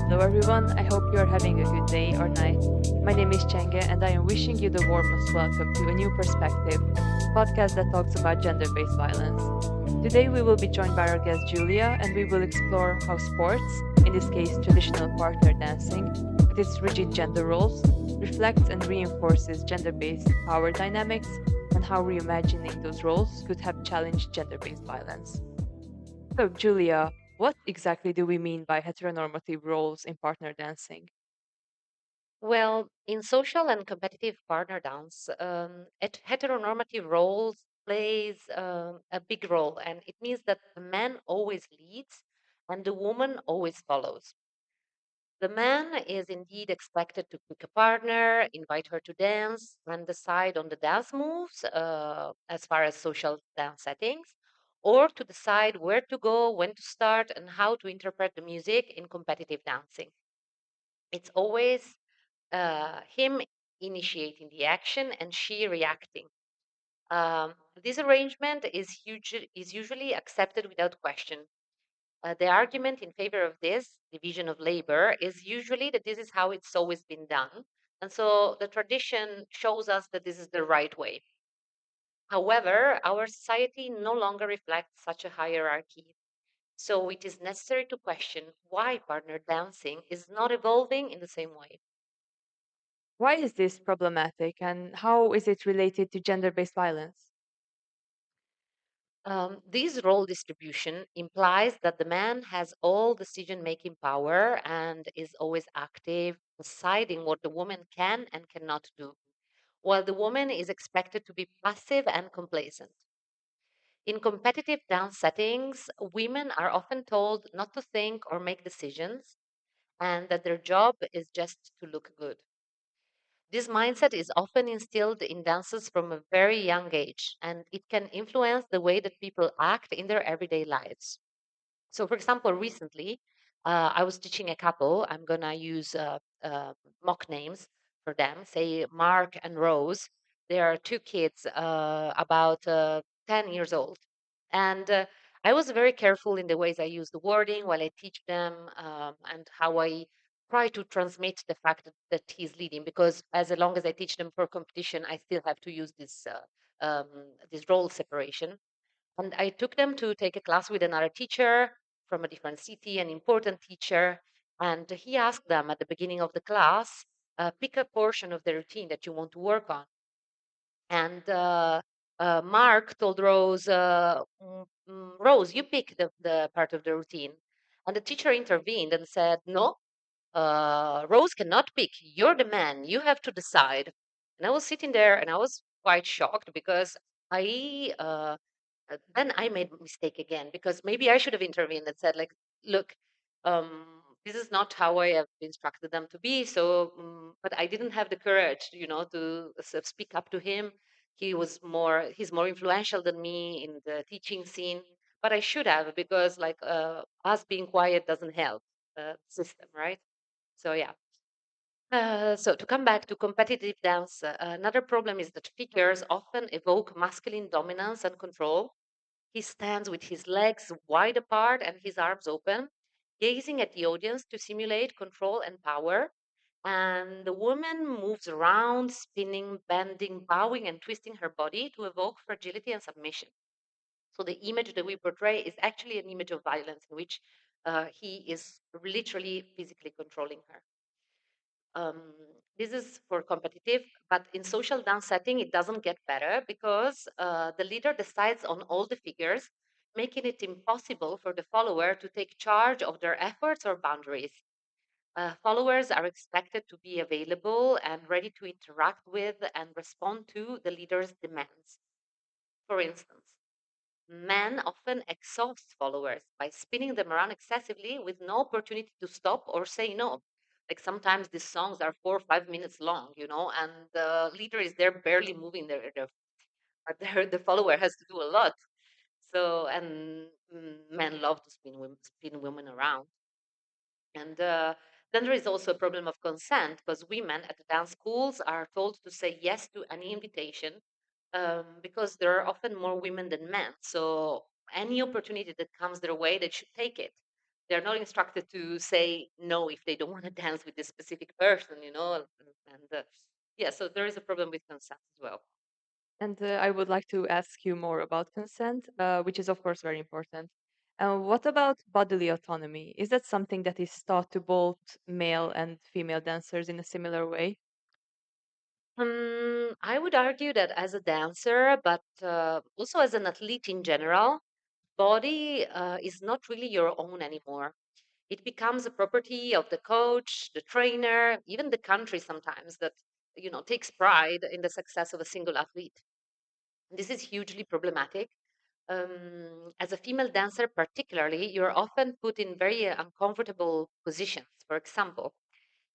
Hello, everyone. I hope you are having a good day or night. My name is Chenge, and I am wishing you the warmest welcome to a new perspective, a podcast that talks about gender based violence. Today, we will be joined by our guest Julia, and we will explore how sports, in this case traditional partner dancing, with its rigid gender roles, reflects and reinforces gender based power dynamics, and how reimagining those roles could have challenged gender based violence. So, Julia, what exactly do we mean by heteronormative roles in partner dancing? Well, in social and competitive partner dance, heteronormative roles plays a big role, and it means that the man always leads and the woman always follows. The man is indeed expected to pick a partner, invite her to dance, and decide on the dance moves as far as social dance settings, or to decide where to go, when to start, and how to interpret the music in competitive dancing. It's always him initiating the action and she reacting. This arrangement is usually accepted without question. The argument in favor of this division of labor is usually that this is how it's always been done. And so the tradition shows us that this is the right way. However, our society no longer reflects such a hierarchy. So it is necessary to question why partner dancing is not evolving in the same way. Why is this problematic and how is it related to gender based violence? This role distribution implies that the man has all decision making power and is always active, deciding what the woman can and cannot do, while the woman is expected to be passive and complacent. In competitive dance settings, women are often told not to think or make decisions and that their job is just to look good. This mindset is often instilled in dancers from a very young age, and it can influence the way that people act in their everyday lives. So, for example, recently I was teaching a couple. I'm going to use mock names for them, say Mark and Rose. They are two kids about 10 years old. And I was very careful in the ways I use the wording while I teach them and how I try to transmit the fact that he's leading, because as long as I teach them for competition, I still have to use this role separation. And I took them to take a class with another teacher from a different city, an important teacher. And he asked them at the beginning of the class, pick a portion of the routine that you want to work on. And Mark told Rose, Rose, you pick the part of the routine. And the teacher intervened and said, no, Rose cannot pick. You're the man. You have to decide. And I was sitting there and I was quite shocked because then I made a mistake again because maybe I should have intervened and said, like, look, this is not how I have instructed them to be. So, but I didn't have the courage, to sort of speak up to him. He's more influential than me in the teaching scene. But I should have because, like, us being quiet doesn't help the system, right? So yeah. So to come back to competitive dance, another problem is that figures often evoke masculine dominance and control. He stands with his legs wide apart and his arms open, gazing at the audience to simulate control and power. And the woman moves around, spinning, bending, bowing, and twisting her body to evoke fragility and submission. So the image that we portray is actually an image of violence in which he is literally physically controlling her. um, this is for competitive, but in social dance setting it doesn't get better because the leader decides on all the figures, making it impossible for the follower to take charge of their efforts or boundaries. Followers are expected to be available and ready to interact with and respond to the leader's demands. For instance, men often exhaust followers by spinning them around excessively with no opportunity to stop or say no. Like sometimes these songs are 4 or 5 minutes long, and the leader is there barely moving but the follower has to do a lot. So, and men love to spin women around. And then there is also a problem of consent because women at the dance schools are told to say yes to any invitation because there are often more women than men. So any opportunity that comes their way, they should take it. they're not instructed to say no if they don't want to dance with this specific person, and yeah, so there is a problem with consent as well. And I would like to ask you more about consent, which is, of course, very important. What about bodily autonomy? Is that something that is taught to both male and female dancers in a similar way? I would argue that as a dancer, but also as an athlete in general, body is not really your own anymore. It becomes a property of the coach, the trainer, even the country sometimes that takes pride in the success of a single athlete. This is hugely problematic. As a female dancer, particularly, you're often put in very uncomfortable positions. For example,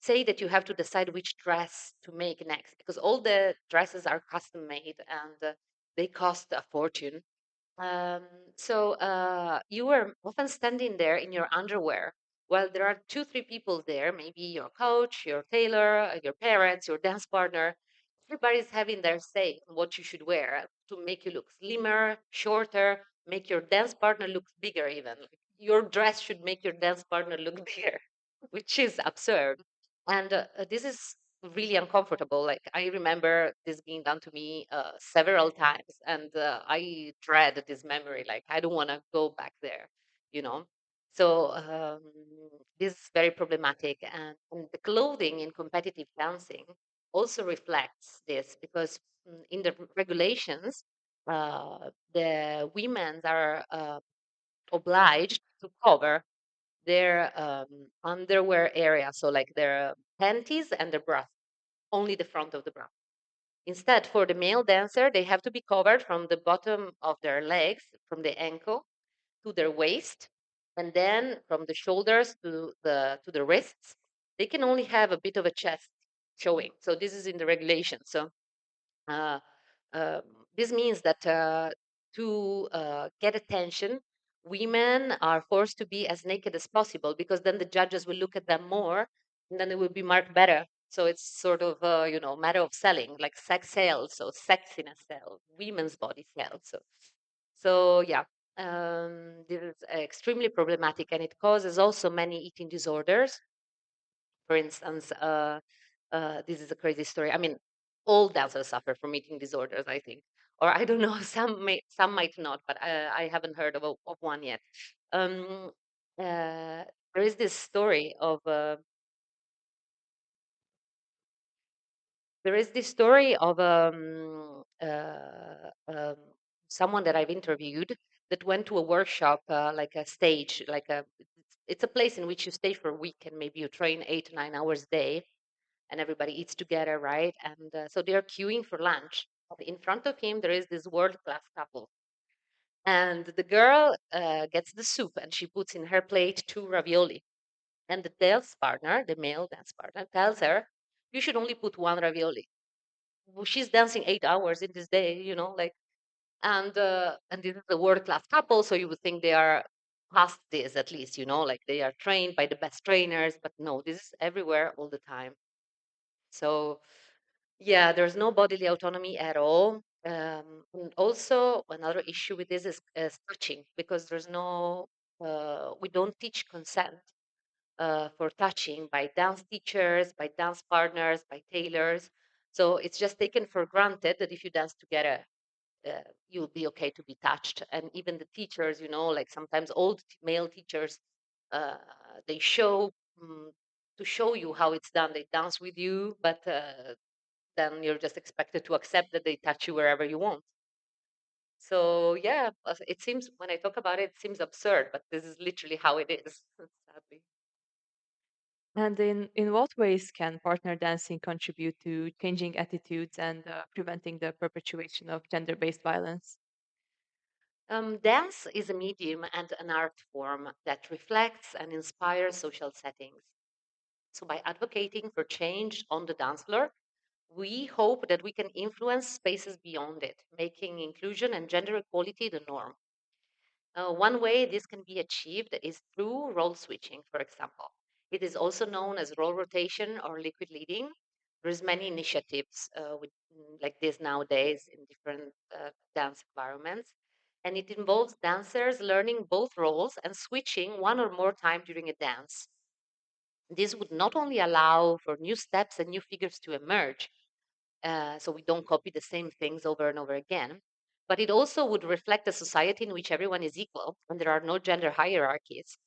say that you have to decide which dress to make next because all the dresses are custom made and they cost a fortune. Um, so you were often standing there in your underwear while there are two, three people there, maybe your coach, your tailor, your parents, your dance partner. Everybody's having their say on what you should wear to make you look slimmer, shorter, make your dance partner look bigger, even. Like, your dress should make your dance partner look bigger, which is absurd. And this is really uncomfortable. Like I remember this being done to me several times, and I dread this memory. Like I don't want to go back there, you know. So this is very problematic, and the clothing in competitive dancing also reflects this because in the regulations, the women are obliged to cover their underwear area, so like their panties and their bra, only the front of the bra. Instead, for the male dancer, they have to be covered from the bottom of their legs, from the ankle to their waist, and then from the shoulders to the wrists. They can only have a bit of a chest showing. So this is in the regulation. So uh, um, this means that to get attention, women are forced to be as naked as possible because then the judges will look at them more, and then it will be marked better. So it's sort of matter of selling, like sex sales, so sexiness sells, women's body sells. So yeah, this is extremely problematic, and it causes also many eating disorders. For instance, this is a crazy story. I mean, all dancers suffer from eating disorders, I think, or I don't know. Some might not, but I haven't heard of one yet. Um, there is this story of someone that I've interviewed that went to a workshop, like a stage, it's a place in which you stay for a week and maybe you train 8 to 9 hours a day and everybody eats together, right? And so they're queuing for lunch. In front of him, there is this world class couple. And the girl gets the soup and she puts in her plate two ravioli. And the dance partner, the male dance partner, tells her, you should only put one ravioli. Well, she's dancing 8 hours in this day, like, and this is a world class couple. So you would think they are past this at least, like they are trained by the best trainers. But no, this is everywhere all the time. So yeah, there's no bodily autonomy at all. And also, another issue with this is touching because we don't teach consent for touching by dance teachers, by dance partners, by tailors. So it's just taken for granted that if you dance together, you'll be okay to be touched. And even the teachers, like sometimes old male teachers, uh, they show mm, to show you how it's done. They dance with you, but then you're just expected to accept that they touch you wherever you want. So yeah, it seems when I talk about it, it seems absurd, but this is literally how it is, sadly. And in what ways can partner dancing contribute to changing attitudes and preventing the perpetuation of gender based violence? Dance is a medium and an art form that reflects and inspires social settings. So by advocating for change on the dance floor, we hope that we can influence spaces beyond it, making inclusion and gender equality the norm. One way this can be achieved is through role switching, for example. It is also known as role rotation or liquid leading. There's many initiatives like this nowadays in different dance environments. And it involves dancers learning both roles and switching one or more time during a dance. This would not only allow for new steps and new figures to emerge, so we don't copy the same things over and over again, but it also would reflect a society in which everyone is equal and there are no gender hierarchies.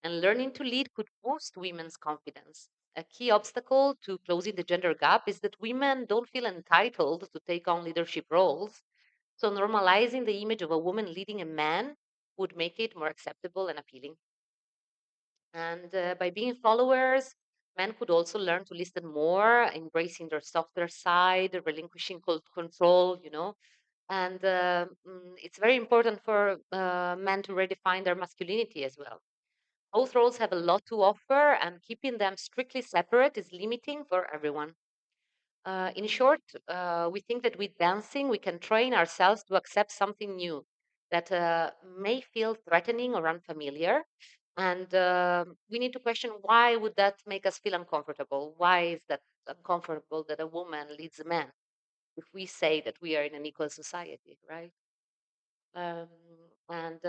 And learning to lead could boost women's confidence. A key obstacle to closing the gender gap is that women don't feel entitled to take on leadership roles. So, normalizing the image of a woman leading a man would make it more acceptable and appealing. And by being followers, men could also learn to listen more, embracing their softer side, relinquishing control, And it's very important for men to redefine their masculinity as well. Both roles have a lot to offer, and keeping them strictly separate is limiting for everyone. In short, we think that with dancing, we can train ourselves to accept something new that may feel threatening or unfamiliar. And we need to question, why would that make us feel uncomfortable? Why is that uncomfortable that a woman leads a man if we say that we are in an equal society, right? Um, and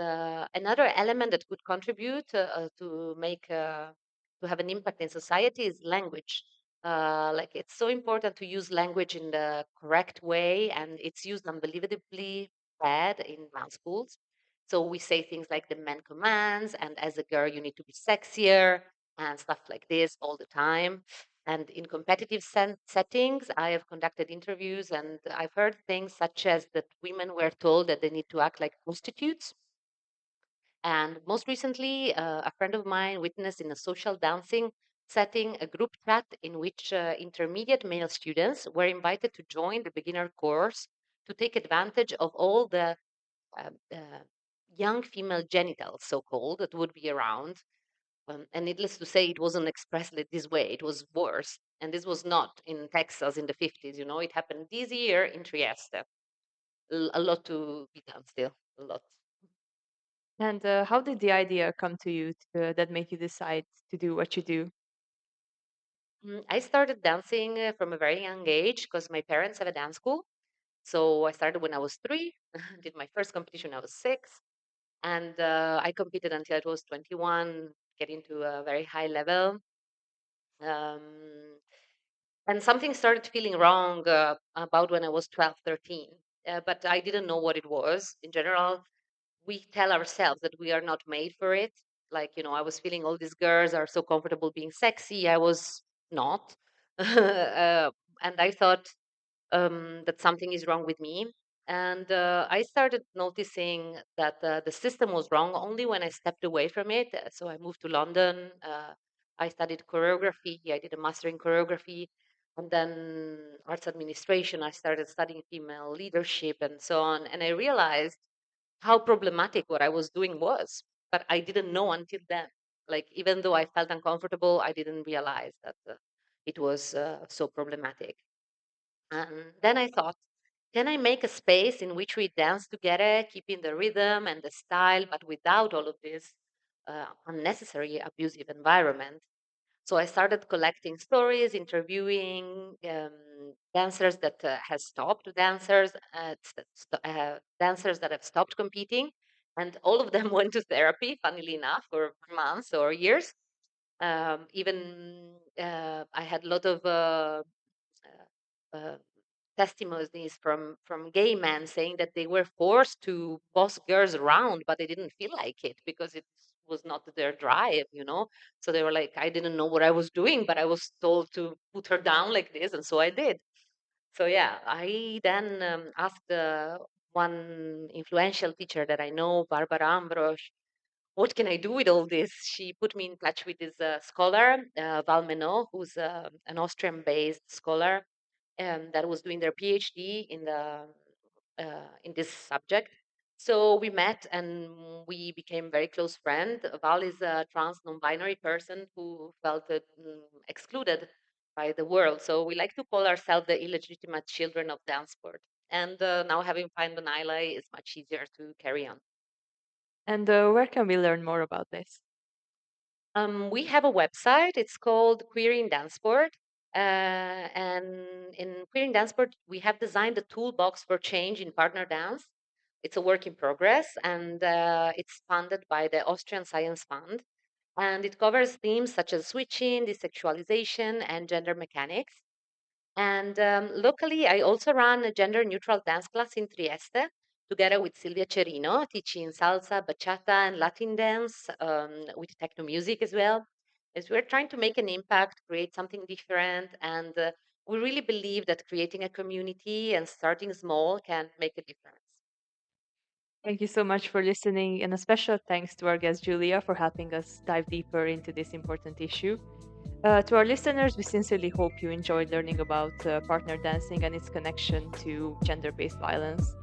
another element that could contribute to make to have an impact in society is language. Like, it's so important to use language in the correct way, and it's used unbelievably bad in math schools. So we say things like the man commands, and as a girl you need to be sexier, and stuff like this all the time. And in competitive settings, I have conducted interviews and I've heard things such as that women were told that they need to act like prostitutes. And most recently, a friend of mine witnessed in a social dancing setting a group chat in which intermediate male students were invited to join the beginner course to take advantage of all the uh, uh, young female genitals, so called, that would be around. And needless to say, it wasn't expressed like this way. It was worse. And this was not in Texas in the 50s, it happened this year in Trieste. A lot to be done still, a lot. And how did the idea come to you that made you decide to do what you do? I started dancing from a very young age because my parents have a dance school. So I started when I was 3, did my first competition when I was 6, and I competed until I was 21, getting to a very high level. Um, and something started feeling wrong about when I was 12, 13. But I didn't know what it was. In general, we tell ourselves that we are not made for it. Like, I was feeling all these girls are so comfortable being sexy. I was not. And I thought that something is wrong with me. And I started noticing that the system was wrong only when I stepped away from it. So I moved to London. I studied choreography. I did a master in choreography. And then arts administration. I started studying female leadership and so on. And I realized how problematic what I was doing was. But I didn't know until then. Like, even though I felt uncomfortable, I didn't realize that it was so problematic. And then I thought, can I make a space in which we dance together, keeping the rhythm and the style, but without all of this unnecessary abusive environment? So I started collecting stories, interviewing dancers that have stopped, dancers that have stopped competing, and all of them went to therapy. Funnily enough, for months or years. Even I had a lot of uh, testimonies from gay men saying that they were forced to boss girls around, but they didn't feel like it because it was not their drive. So they were like, I didn't know what I was doing, but I was told to put her down like this, and so I did. So yeah, I then asked one influential teacher that I know, Barbara Ambros, what can I do with all this? She put me in touch with this scholar, Val Menot, who's an Austrian-based scholar that was doing their PhD in this subject. So we met and we became very close friends. Val is a trans non-binary person who felt excluded by the world. So we like to call ourselves the illegitimate children of dance sport. And now having found an ally is much easier to carry on. And where can we learn more about this? We have a website. It's called Queering Danceport. And in Queering Danceport, we have designed a toolbox for change in partner dance. It's a work in progress, and it's funded by the Austrian Science Fund. And it covers themes such as switching, desexualization, and gender mechanics. And locally, I also run a gender neutral dance class in Trieste together with Silvia Cerino, teaching salsa, bachata, and Latin dance with techno music as well. As we're trying to make an impact, create something different, and we really believe that creating a community and starting small can make a difference. Thank you so much for listening, and a special thanks to our guest Julia for helping us dive deeper into this important issue. To our listeners, we sincerely hope you enjoyed learning about partner dancing and its connection to gender based violence.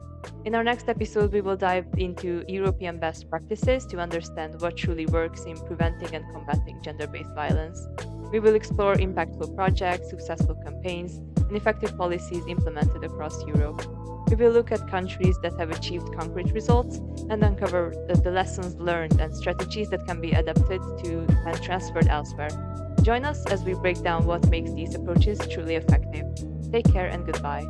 In our next episode, we will dive into European best practices to understand what truly works in preventing and combating gender based violence. We will explore impactful projects, successful campaigns, and effective policies implemented across Europe. We will look at countries that have achieved concrete results and uncover the lessons learned and strategies that can be adapted to and transferred elsewhere. Join us as we break down what makes these approaches truly effective. Take care and goodbye.